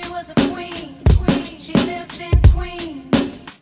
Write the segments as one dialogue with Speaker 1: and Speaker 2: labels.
Speaker 1: was a queen. She lived in Queens.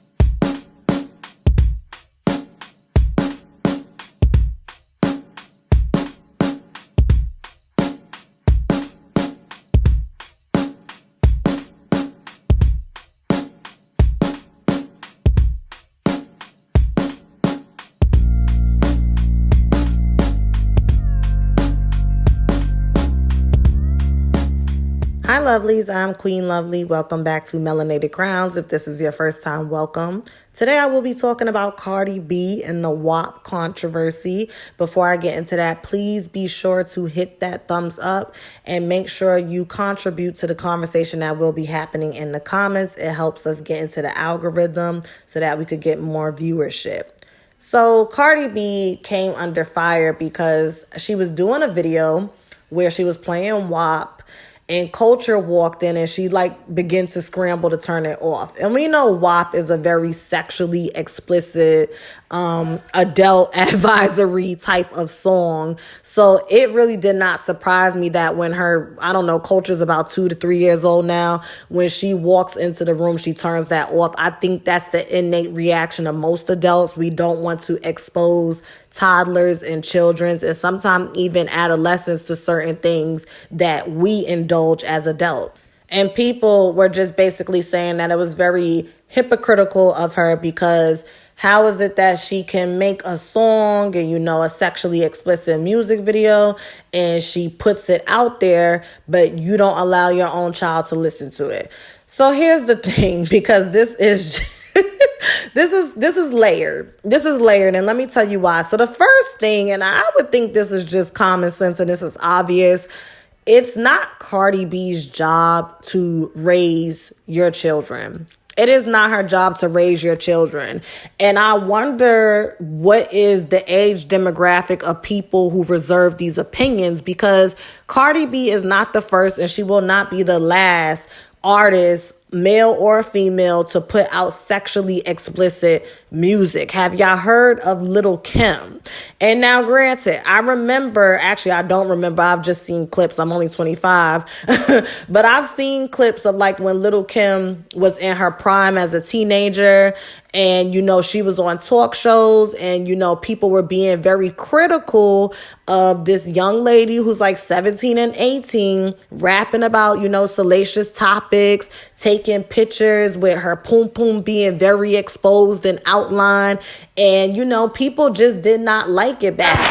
Speaker 2: Hi lovelies, I'm Queen Lovelee. Welcome back to Melanated Crowns. If this is your first time, welcome. Today I will be talking about Cardi B and the WAP controversy. Before I get into that, please be sure to hit that thumbs up and make sure you contribute to the conversation that will be happening in the comments. It helps us get into the algorithm so that we could get more viewership. So Cardi B came under fire because she was doing a video where she was playing WAP. And Culture walked in and she began to scramble to turn it off. And we know WAP is a very sexually explicit adult advisory type of song. So it really did not surprise me that when Culture's about 2 to 3 years old now, when she walks into the room, she turns that off. I think that's the innate reaction of most adults. We don't want to expose toddlers and children and sometimes even adolescents to certain things that we indulge as adults. And people were just basically saying that it was very hypocritical of her because how is it that she can make a song and, a sexually explicit music video and she puts it out there, but you don't allow your own child to listen to it? So here's the thing, because this is this is layered. This is layered, and let me tell you why. So the first thing, and I would think this is just common sense and this is obvious, it's not Cardi B's job to raise your children. It is not her job to raise your children. And I wonder what is the age demographic of people who reserve these opinions, because Cardi B is not the first and she will not be the last artist, male or female, to put out sexually explicit music. Have y'all heard of Lil Kim? And now granted, I don't remember, I've just seen clips. I'm only 25, but I've seen clips of when Lil Kim was in her prime as a teenager and, she was on talk shows and, people were being very critical of this young lady who's 17 and 18, rapping about, salacious topics, taking pictures with her poom poom being very exposed and outlined. And, people just did not like it back
Speaker 3: then.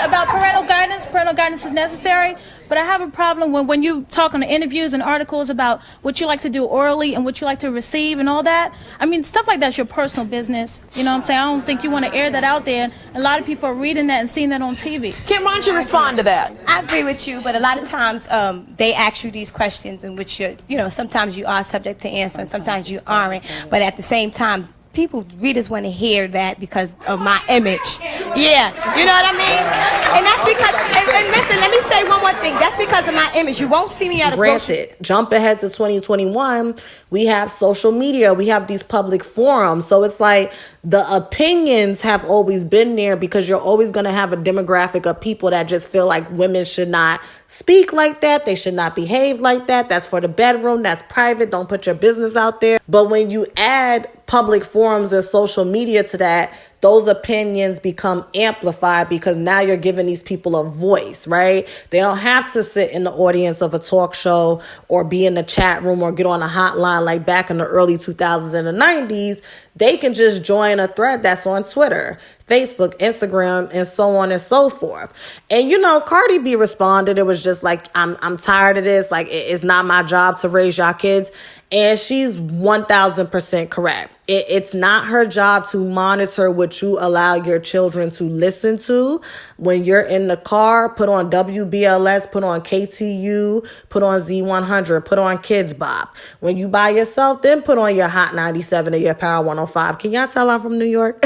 Speaker 3: About parental guidance is necessary, but I have a problem when you talk on the interviews and articles about what you like to do orally and what you like to receive and all that. I mean, stuff like that's your personal business. You know what I'm saying? I don't think you want to air that out there. A lot of people are reading that and seeing that on TV.
Speaker 4: Kim, why don't you respond to that?
Speaker 5: I agree with you, but a lot of times they ask you these questions in which sometimes you are subject to answer and sometimes you aren't. But at the same time, readers want to hear that because of my image. Yeah, you know what I mean? And that's because, and listen, let me say one more thing. That's because of my image. You won't see me at a
Speaker 2: Granted, jump ahead to 2021, we have social media, we have these public forums. So it's the opinions have always been there because you're always going to have a demographic of people that just feel like women should not speak like that. They should not behave like that. That's for the bedroom. That's private. Don't put your business out there. But when you add public forums and social media to that, those opinions become amplified because now you're giving these people a voice, right? They don't have to sit in the audience of a talk show or be in the chat room or get on a hotline like back in the early 2000s and the 90s. They can just join a thread that's on Twitter, Facebook, Instagram, and so on and so forth. And, Cardi B responded. It was just I'm tired of this. It's not my job to raise y'all kids. And she's 1000% correct. It's not her job to monitor what you allow your children to listen to. When you're in the car, put on WBLS, put on KTU, put on Z100, put on Kids Bop. When you by yourself, then put on your Hot 97 or your Power 105. Can y'all tell I'm from New York?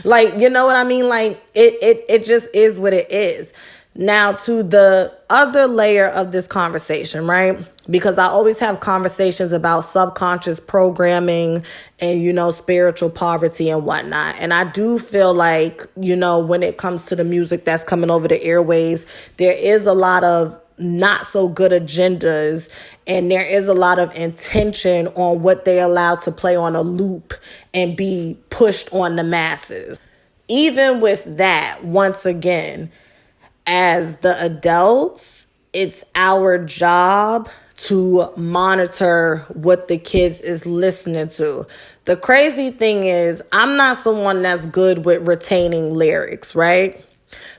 Speaker 2: You know what I mean? It just is what it is. Now to the other layer of this conversation, right? Because I always have conversations about subconscious programming and, spiritual poverty and whatnot. And I do feel when it comes to the music that's coming over the airwaves, there is a lot of not so good agendas, and there is a lot of intention on what they allow to play on a loop and be pushed on the masses. Even with that, once again, as the adults, it's our job to monitor what the kids is listening to. The crazy thing is, I'm not someone that's good with retaining lyrics, right?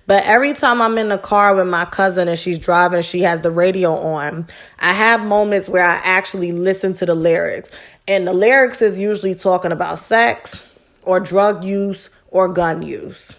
Speaker 2: But every time I'm in the car with my cousin and she's driving, she has the radio on, I have moments where I actually listen to the lyrics. And the lyrics is usually talking about sex or drug use or gun use.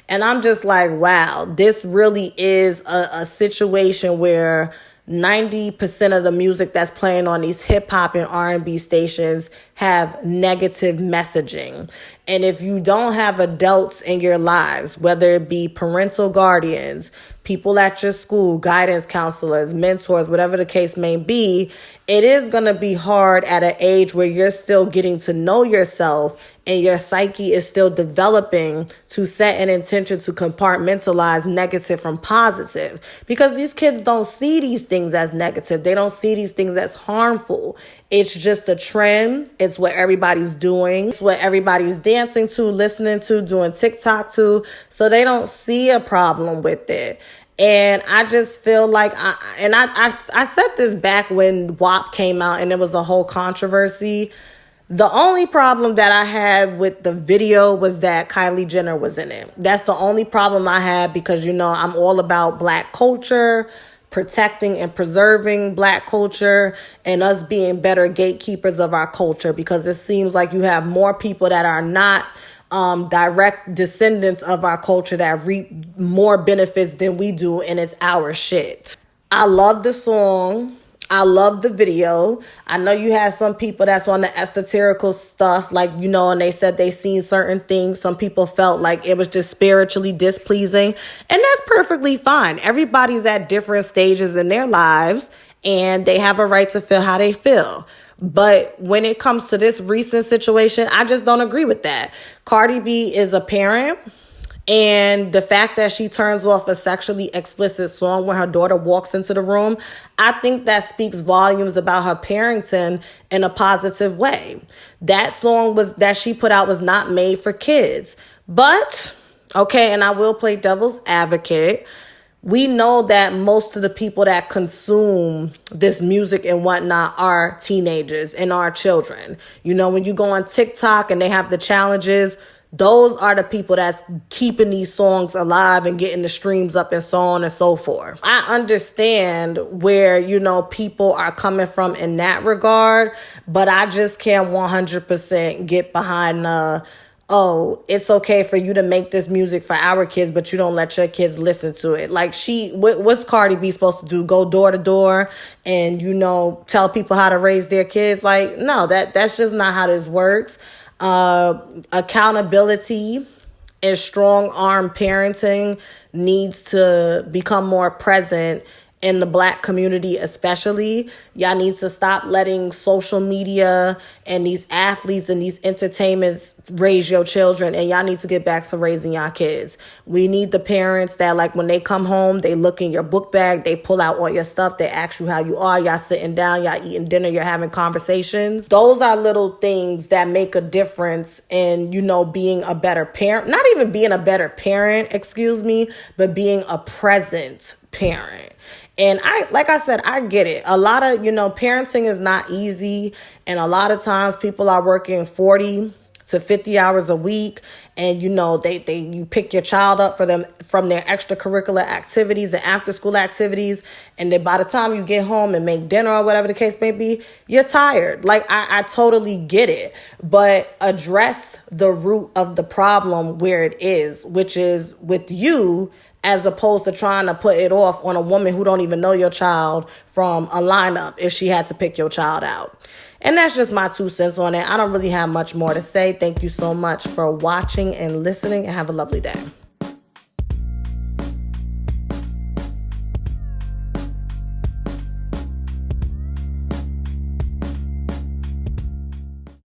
Speaker 2: And I'm just like, wow, this really is a situation where 90% of the music that's playing on these hip hop and R&B stations have negative messaging. And if you don't have adults in your lives, whether it be parental guardians, people at your school, guidance counselors, mentors, whatever the case may be, it is going to be hard at an age where you're still getting to know yourself and your psyche is still developing to set an intention to compartmentalize negative from positive. Because these kids don't see these things as negative. They don't see these things as harmful. It's just a trend. It's what everybody's doing. It's what everybody's dancing to, listening to, doing TikTok to. So they don't see a problem with it. And I just feel like, I said this back when WAP came out and it was a whole controversy. The only problem that I had with the video was that Kylie Jenner was in it. That's the only problem I had because, you know, I'm all about Black culture, protecting and preserving Black culture, and us being better gatekeepers of our culture, because it seems like you have more people that are not direct descendants of our culture that reap more benefits than we do, and it's our shit. I love the song. I love the video. I know you have some people that's on the esoterical stuff, like, you know, and they said they seen certain things. Some people felt like it was just spiritually displeasing, and that's perfectly fine. Everybody's at different stages in their lives, and they have a right to feel how they feel. But when it comes to this recent situation, I just don't agree with that. Cardi B is a parent. And the fact that she turns off a sexually explicit song when her daughter walks into the room, I think that speaks volumes about her parenting in a positive way. That song that she put out was not made for kids. But, okay, and I will play devil's advocate. We know that most of the people that consume this music and whatnot are teenagers and are children. You know, when you go on TikTok and they have the challenges, those are the people that's keeping these songs alive and getting the streams up and so on and so forth. I understand where, you know, people are coming from in that regard, but I just can't 100% get behind oh, it's okay for you to make this music for our kids, but you don't let your kids listen to it. Like, what's Cardi B supposed to do? Go door to door and, you know, tell people how to raise their kids? Like, no, that's just not how this works. Accountability and strong arm parenting needs to become more present in the Black community especially. Y'all need to stop letting social media and these athletes and these entertainments raise your children, and y'all need to get back to raising y'all kids. We need the parents that, like, when they come home, they look in your book bag, they pull out all your stuff, they ask you how you are, y'all sitting down, y'all eating dinner, you're having conversations. Those are little things that make a difference in, you know, being a better parent. Not even being a better parent, but being a present parent. And like I said, I get it. A lot of, you know, parenting is not easy. And a lot of times people are working 40 to 50 hours a week. And, you know, you pick your child up from their extracurricular activities and after school activities. And then by the time you get home and make dinner or whatever the case may be, you're tired. Like, I totally get it. But address the root of the problem where it is, which is with you, as opposed to trying to put it off on a woman who don't even know your child from a lineup if she had to pick your child out. And that's just my 2 cents on it. I don't really have much more to say. Thank you so much for watching and listening, and have a lovely day.